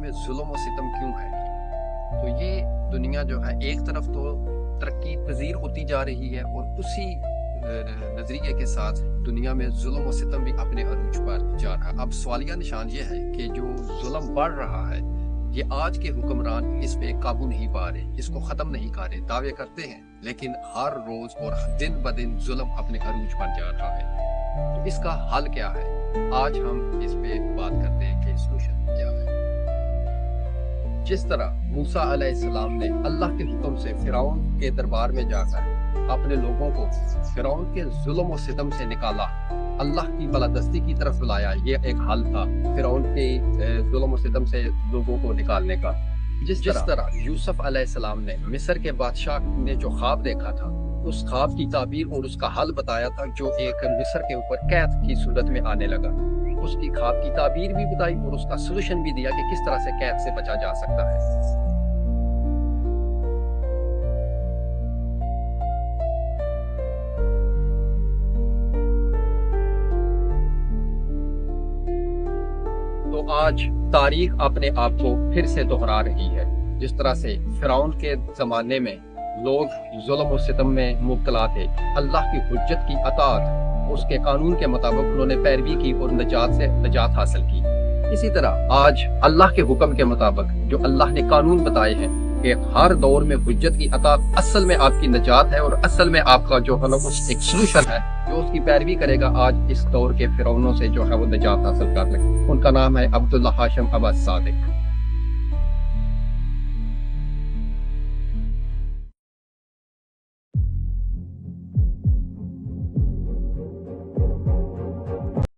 میں ظلم و ستم کیوں ہے؟ تو یہ دنیا جو ہے ایک طرف تو ترقی پذیر ہوتی جا رہی ہے اور اسی نظریے کے ساتھ دنیا میں ظلم و ستم بھی اپنے عروج پر جا رہا ہے۔ اب سوالیہ نشان یہ ہے کہ جو ظلم بڑھ رہا ہے یہ آج کے حکمران اس پہ قابو نہیں پا رہے، اس کو ختم نہیں کر رہے، دعوے کرتے ہیں لیکن ہر روز اور دن بدن ظلم اپنے عروج پر جا رہا ہے۔ تو اس کا حل کیا ہے؟ آج ہم اس پہ بات کرتے ہیں کہ سولوشن کیا ہے۔ جس طرح موسیٰ علیہ السلام نے اللہ کے حکم سے فرعون کے دربار میں جا کر اپنے لوگوں کو فرعون کے ظلم و ستم سے نکالا، اللہ کی بالادستی کی طرف بلایا، یہ ایک حل تھا فرعون کے ظلم و ستم سے لوگوں کو نکالنے کا۔ جس طرح یوسف علیہ السلام نے مصر کے بادشاہ نے جو خواب دیکھا تھا، اس خواب کی تعبیر اور اس کا حل بتایا تھا، جو ایک مصر کے اوپر قید کی صورت میں آنے لگا، اس کی خواب کی تعبیر بھی بتائی اور اس کا سولوشن بھی دیا کہ کس طرح سے قید سے بچا جا سکتا ہے۔ تو آج تاریخ اپنے آپ کو پھر سے دہرا رہی ہے۔ جس طرح سے فرعون کے زمانے میں لوگ ظلم و ستم میں مبتلا تھے، اللہ کی حجت کی اطاعت، اس کے قانون کے مطابق انہوں نے پیروی کی اور نجات حاصل کی۔ اسی طرح آج اللہ کے حکم کے مطابق جو اللہ نے قانون بتائے ہیں کہ ہر دور میں حجت کی اطاعت اصل میں آپ کی نجات ہے اور اصل میں آپ کا جو ہے نا ایک سولوشن ہے، جو اس کی پیروی کرے گا آج اس دور کے فرعونوں سے جو ہے وہ نجات حاصل کر لے۔ ان کا نام ہے عبداللہ ہاشم عباس صادق۔